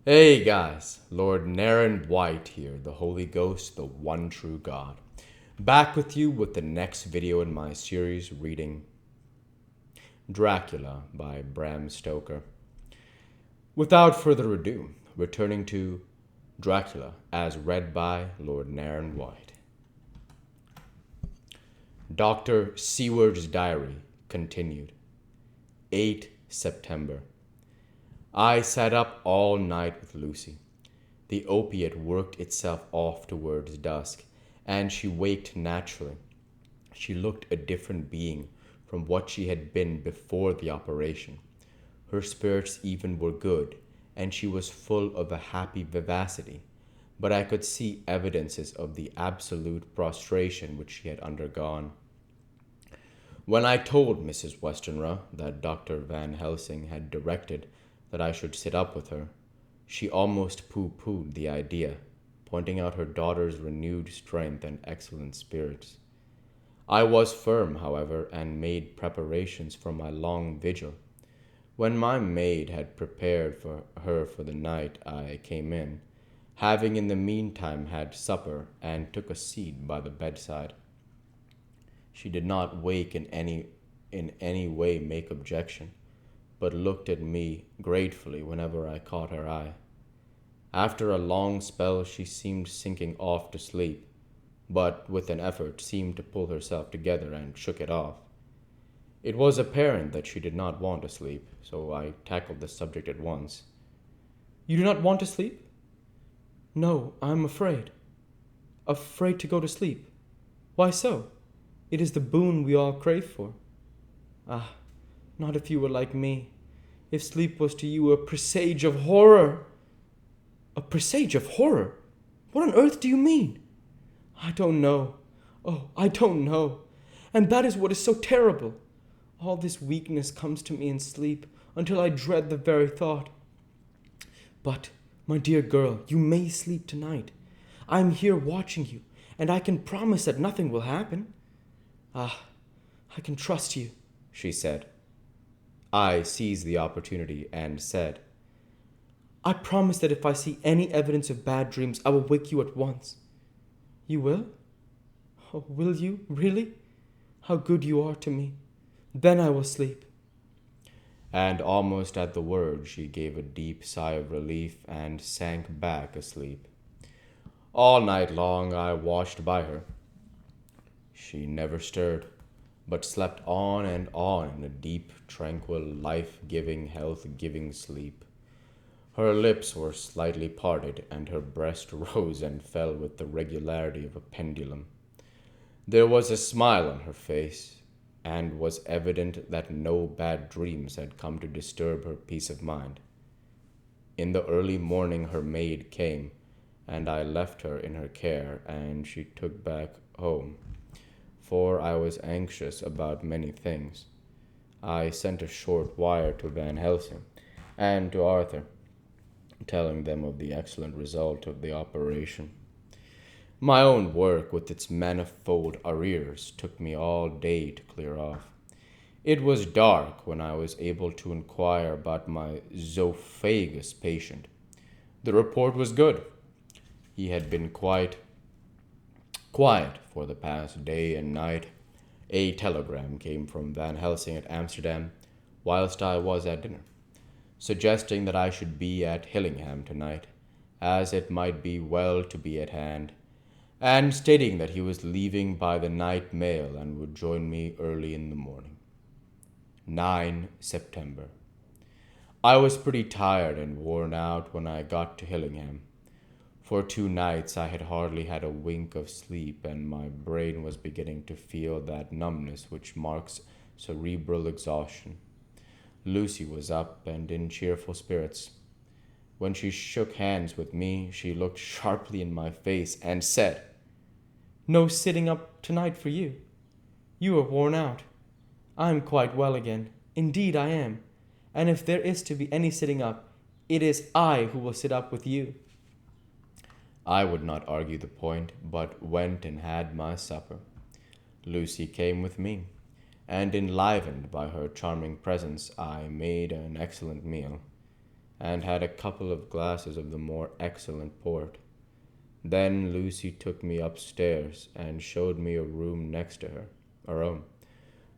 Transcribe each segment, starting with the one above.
Hey guys, Lord Naren White here, the Holy Ghost, the one true God. Back with you with the next video in my series reading Dracula by Bram Stoker. Without further ado, returning to Dracula as read by Lord Naren White. Dr. Seward's diary continued. 8 September. I sat up all night with Lucy. The opiate worked itself off towards dusk, and she waked naturally. She looked a different being from what she had been before the operation. Her spirits even were good, and she was full of a happy vivacity, but I could see evidences of the absolute prostration which she had undergone. When I told Mrs. Westenra that Dr. Van Helsing had directed that I should sit up with her, she almost pooh-poohed the idea, pointing out her daughter's renewed strength and excellent spirits. I was firm, however, and made preparations for my long vigil. When my maid had prepared for her for the night, I came in, having in the meantime had supper, and took a seat by the bedside. She did not wake in any way make objection, but looked at me gratefully whenever I caught her eye. After a long spell she seemed sinking off to sleep, but with an effort seemed to pull herself together and shook it off. It was apparent that she did not want to sleep, so I tackled the subject at once. "You do not want to sleep?" "No, I am afraid. Afraid to go to sleep. Why so? It is the boon we all crave for." "Ah, not if you were like me. If sleep was to you a presage of horror." "A presage of horror? What on earth do you mean?" "I don't know. Oh, I don't know. And that is what is so terrible. All this weakness comes to me in sleep until I dread the very thought. But, my dear girl, you may sleep tonight. I am here watching you, and I can promise that nothing will happen." "Ah, I can trust you," she said. I seized the opportunity and said, "I promise that if I see any evidence of bad dreams, I will wake you at once." "You will? Oh, will you, really? How good you are to me. Then I will sleep." And almost at the word she gave a deep sigh of relief and sank back asleep. All night long I watched by her. She never stirred, but slept on and on in a deep, tranquil, life-giving, health-giving sleep. Her lips were slightly parted, and her breast rose and fell with the regularity of a pendulum. There was a smile on her face, and was evident that no bad dreams had come to disturb her peace of mind. In the early morning her maid came, and I left her in her care, and she took back home, for I was anxious about many things. I sent a short wire to Van Helsing and to Arthur, telling them of the excellent result of the operation. My own work, with its manifold arrears, took me all day to clear off. It was dark when I was able to inquire about my zoophagous patient. The report was good. He had been quite quiet for the past day and night. A telegram came from Van Helsing at Amsterdam whilst I was at dinner, suggesting that I should be at Hillingham tonight, as it might be well to be at hand, and stating that he was leaving by the night mail and would join me early in the morning. 9 September. I was pretty tired and worn out when I got to Hillingham. For 2 nights I had hardly had a wink of sleep, and my brain was beginning to feel that numbness which marks cerebral exhaustion. Lucy was up and in cheerful spirits. When she shook hands with me, she looked sharply in my face and said, "No sitting up tonight for you. You are worn out. I am quite well again. Indeed I am. And if there is to be any sitting up, it is I who will sit up with you." I would not argue the point, but went and had my supper. Lucy came with me, and enlivened by her charming presence, I made an excellent meal. and had a couple of glasses of the more excellent port. Then Lucy took me upstairs and showed me a room next to her own,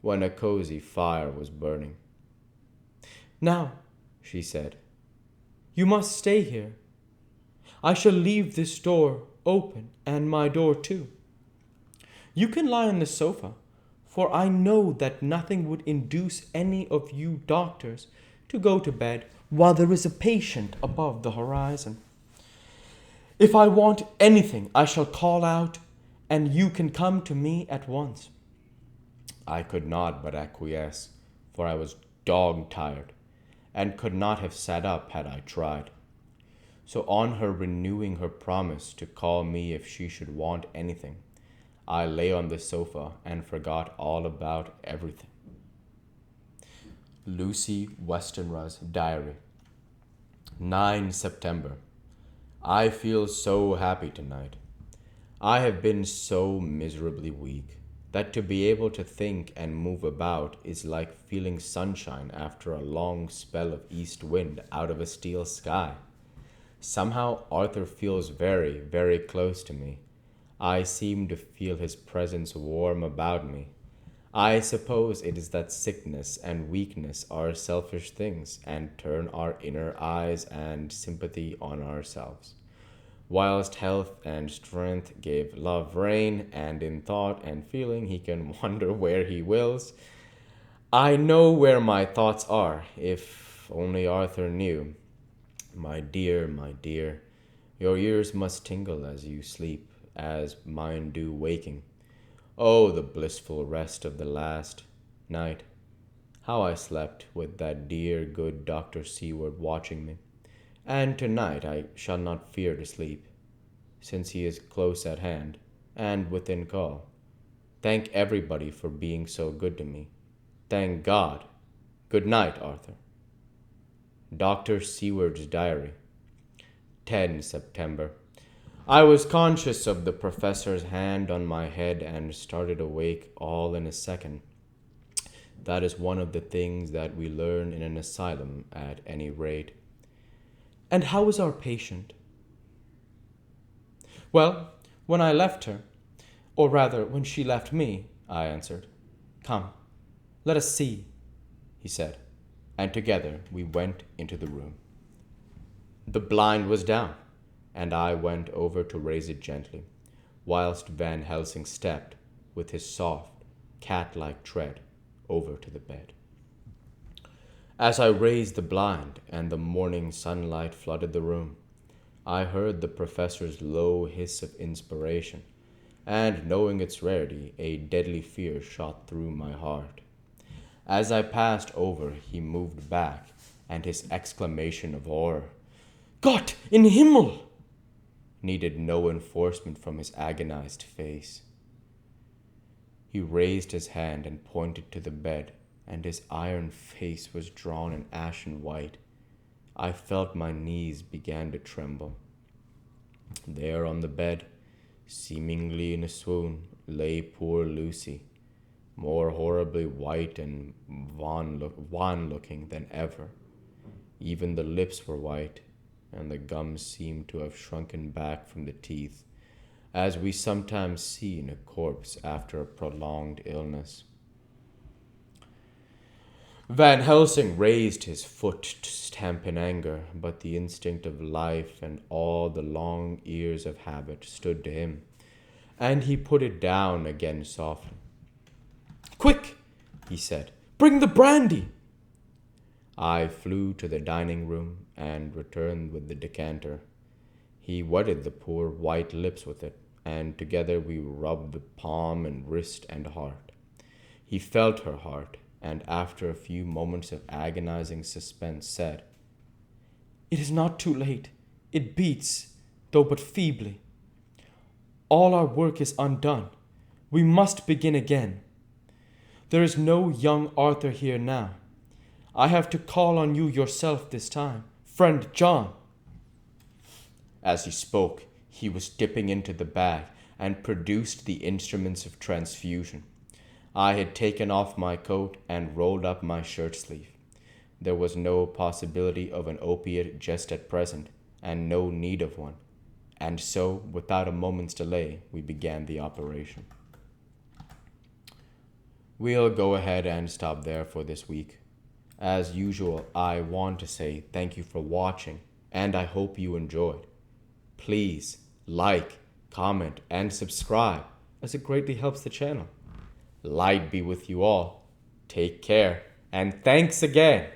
when a cozy fire was burning. "Now," she said, "you must stay here. I shall leave this door open and my door too. You can lie on the sofa, for I know that nothing would induce any of you doctors to go to bed while there is a patient above the horizon. If I want anything, I shall call out, and you can come to me at once." I could not but acquiesce, for I was dog-tired, and could not have sat up had I tried. So on her renewing her promise to call me if she should want anything, I lay on the sofa and forgot all about everything. Lucy Westenra's Diary. 9 September. I feel so happy tonight. I have been so miserably weak that to be able to think and move about is like feeling sunshine after a long spell of east wind out of a steel sky. Somehow Arthur feels very, very close to me. I seem to feel his presence warm about me. I suppose it is that sickness and weakness are selfish things and turn our inner eyes and sympathy on ourselves. Whilst health and strength give love rein, and in thought and feeling he can wander where he wills, I know where my thoughts are, if only Arthur knew. My dear, your ears must tingle as you sleep, as mine do waking. Oh, the blissful rest of the last night! How I slept with that dear good Dr. Seward watching me. And tonight I shall not fear to sleep, since he is close at hand and within call. Thank everybody for being so good to me. Thank God. Good night, Arthur. Dr. Seward's Diary. 10 September. I was conscious of the professor's hand on my head and started awake all in a second. That is one of the things that we learn in an asylum at any rate. "And how is our patient?" "Well, when I left her, or rather when she left me," I answered. "Come, let us see," he said, and together we went into the room. The blind was down, and I went over to raise it gently, whilst Van Helsing stepped, with his soft, cat-like tread, over to the bed. As I raised the blind and the morning sunlight flooded the room, I heard the professor's low hiss of inspiration, and knowing its rarity, a deadly fear shot through my heart. As I passed over, he moved back, and his exclamation of horror, "Gott in Himmel!" needed no enforcement from his agonized face. He raised his hand and pointed to the bed, and his iron face was drawn in ashen white. I felt my knees began to tremble. There on the bed, seemingly in a swoon, lay poor Lucy, more horribly white and wan-looking than ever. Even the lips were white, and the gums seemed to have shrunken back from the teeth, as we sometimes see in a corpse after a prolonged illness. Van Helsing raised his foot to stamp in anger, but the instinct of life and all the long years of habit stood to him, and he put it down again softly. "Quick," he said, "bring the brandy." I flew to the dining room and returned with the decanter. He wetted the poor white lips with it, and together we rubbed the palm and wrist and heart. He felt her heart, and after a few moments of agonizing suspense said, "It is not too late. It beats, though but feebly. All our work is undone. We must begin again. There is no young Arthur here now. I have to call on you yourself this time, friend John." As he spoke, he was dipping into the bag and produced the instruments of transfusion. I had taken off my coat and rolled up my shirt sleeve. There was no possibility of an opiate just at present, and no need of one. And so, without a moment's delay, we began the operation. We'll go ahead and stop there for this week. As usual, I want to say thank you for watching, and I hope you enjoyed. Please like, comment, and subscribe, as it greatly helps the channel. Light be with you all. Take care, and thanks again.